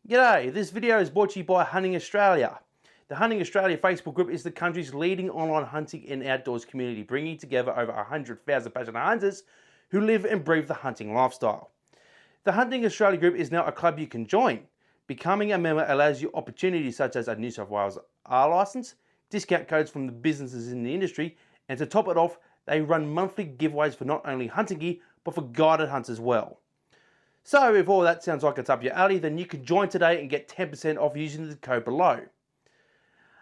G'day, this video is brought to you by Hunting Australia. The Hunting Australia Facebook group is the country's leading online hunting and outdoors community, bringing together over 100,000 passionate hunters who live and breathe the hunting lifestyle. The Hunting Australia group is now a club you can join. Becoming a member allows you opportunities such as a New South Wales R licence, discount codes from the businesses in the industry, and to top it off, they run monthly giveaways for not only hunting gear, but for guided hunts as well. So if all that sounds like it's up your alley, then you can join today and get 10% off using the code below.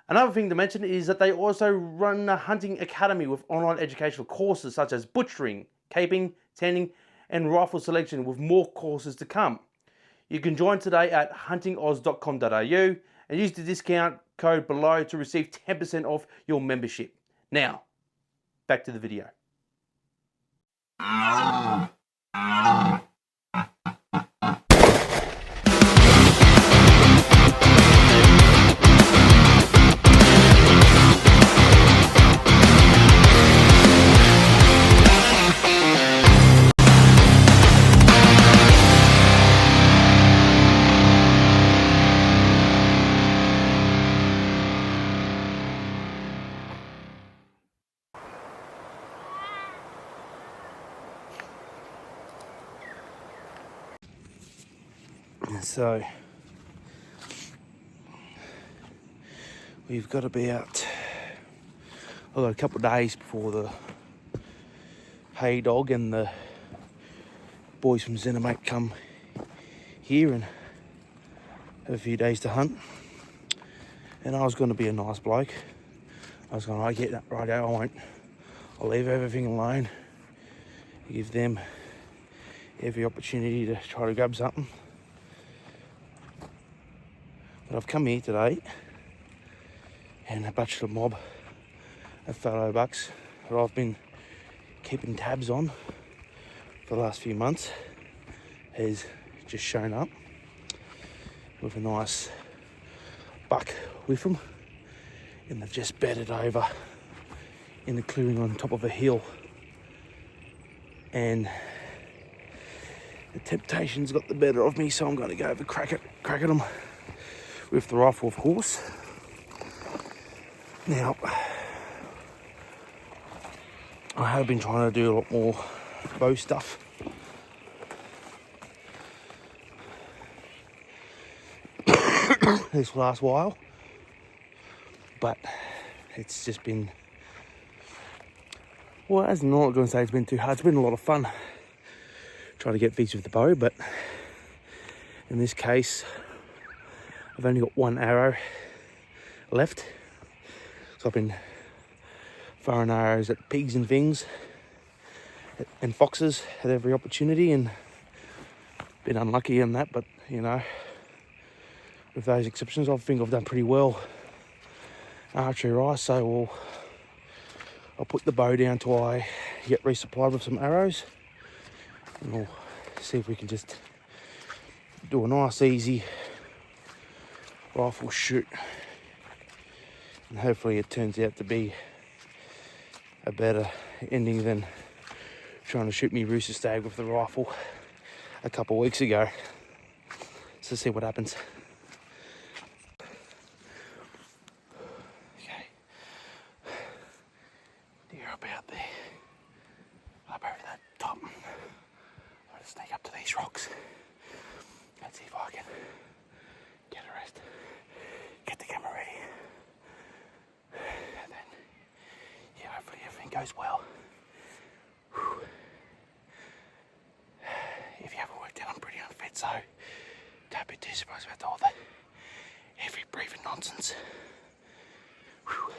Another thing to mention is that they also run a hunting academy with online educational courses such as butchering, caping, tanning, and rifle selection, with more courses to come. You can join today at huntingoz.com.au and use the discount code below to receive 10% off your membership. Now, back to the video. So we've got about a couple of days before the Haydog and the boys from Zenimate come here and have a few days to hunt. And I was going to be a nice bloke. I was going, get that right out. I'll leave everything alone. Give them every opportunity to try to grab something. But I've come here today and a bachelor mob of Fallow bucks that I've been keeping tabs on for the last few months has just shown up with a nice buck with them, and they've just bedded over in the clearing on top of a hill, and the temptation's got the better of me, so I'm going to go have a crack at them with the rifle, of course. Now, I have been trying to do a lot more bow stuff. This last while, but it's just been, well, I'm not going to say it's been too hard. It's been a lot of fun trying to get these with the bow, but in this case I've only got one arrow left, so I've been throwing arrows at pigs and things and foxes at every opportunity, and been unlucky in that, but you know, with those exceptions, I think I've done pretty well archery-wise. So I'll put the bow down till I get resupplied with some arrows, and we'll see if we can just do a nice easy rifle shoot, and hopefully it turns out to be a better ending than trying to shoot me rooster stag with the rifle a couple of weeks ago. So see what happens. Okay, deer up out there, up over that top. I'll just sneak up to these rocks and see if I can get a rest, get the camera ready, and then, yeah, hopefully everything goes well. Whew. If you haven't worked out, I'm pretty unfit, so don't be too surprised about all the heavy breathing nonsense. Whew.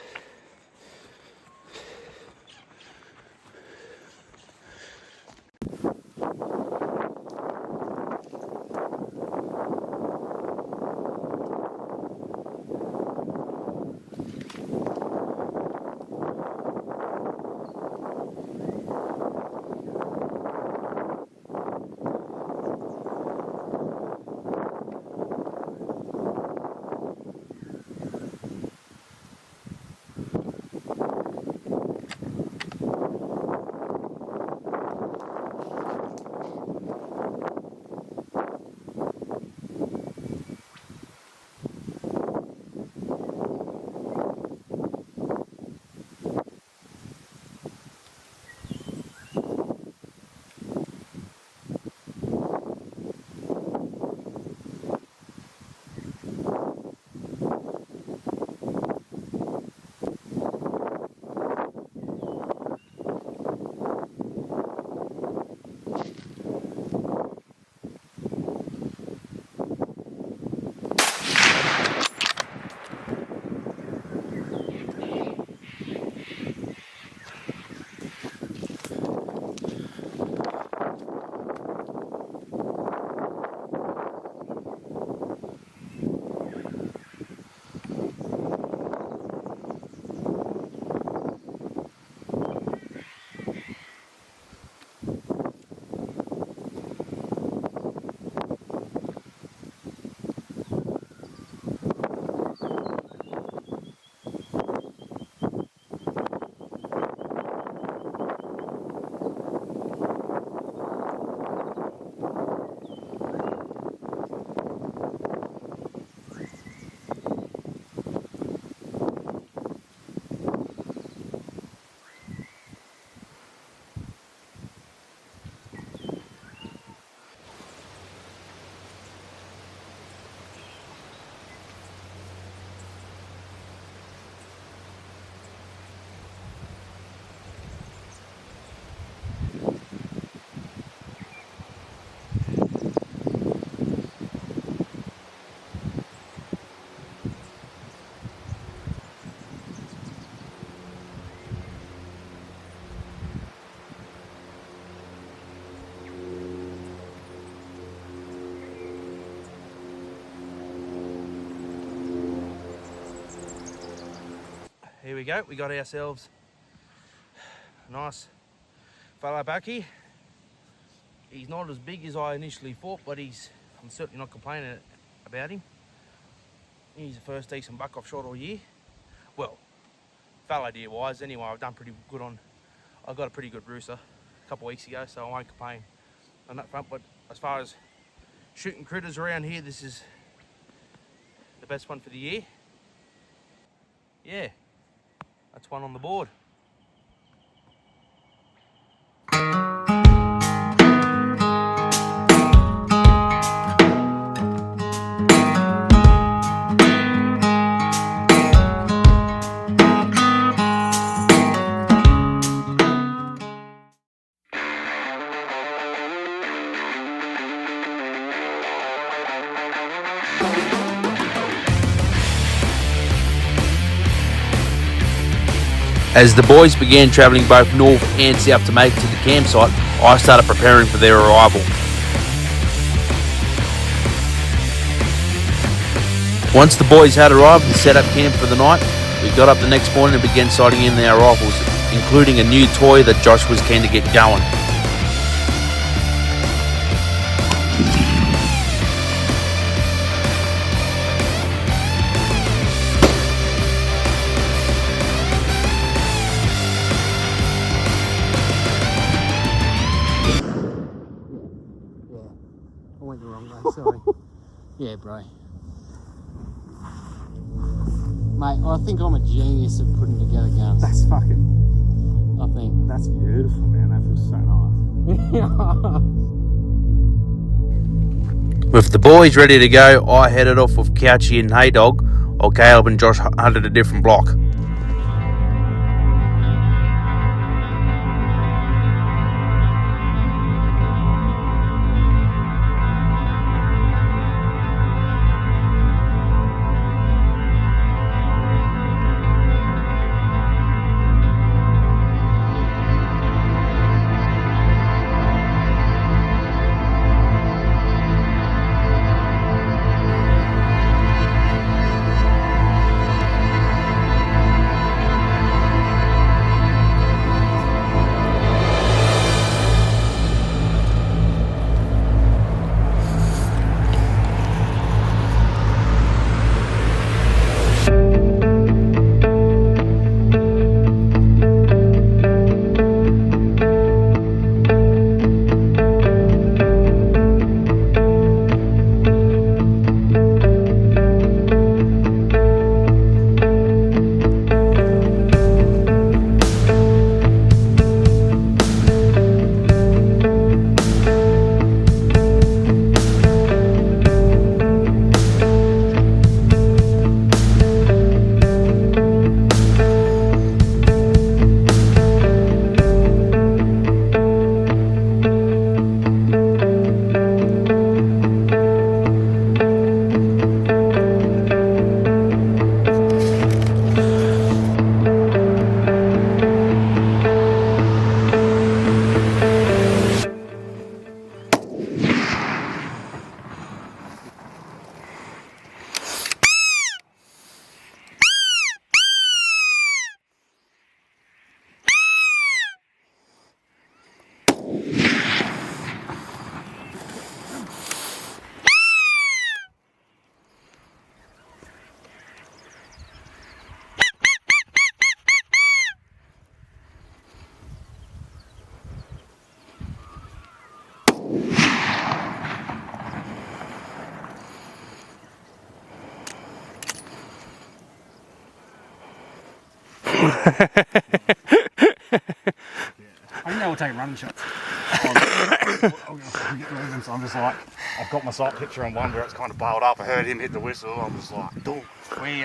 here we go. We got ourselves a nice Fallow bucky. He's not as big as I initially thought, but I'm certainly not complaining about him. He's the first decent buck I've shot all year. Well, fallow deer wise anyway, I've done pretty good on, I got a pretty good rooster a couple of weeks ago, so I won't complain on that front. But as far as shooting critters around here, this is the best one for the year. Yeah, that's one on the board. As the boys began travelling both north and south to make it to the campsite, I started preparing for their arrival. Once the boys had arrived and set up camp for the night, we got up the next morning and began sighting in our rifles, including a new toy that Josh was keen to get going. Sorry. Yeah, bro. Mate, I think I'm a genius at putting together guns. That's fucking... I think. That's beautiful, man. That feels so nice. With the boys ready to go, I headed off with Couchy and Haydog, while Caleb and Josh hunted a different block. I think they were taking running shots. So I'm just like, I've got my sight picture on one where it's kind of bailed up. I heard him hit the whistle. I'm just like, dog. We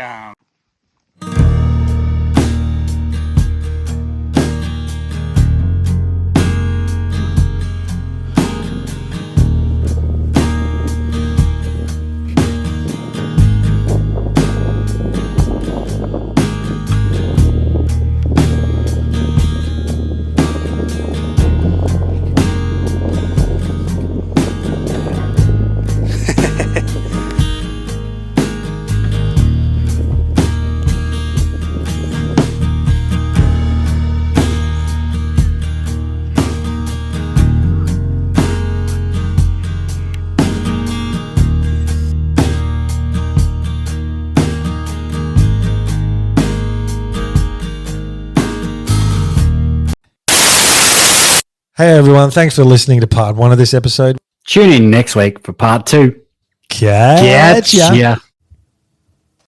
Hey everyone, thanks for listening to part 1 of this episode. Tune in next week for part 2. Catch ya. Yeah.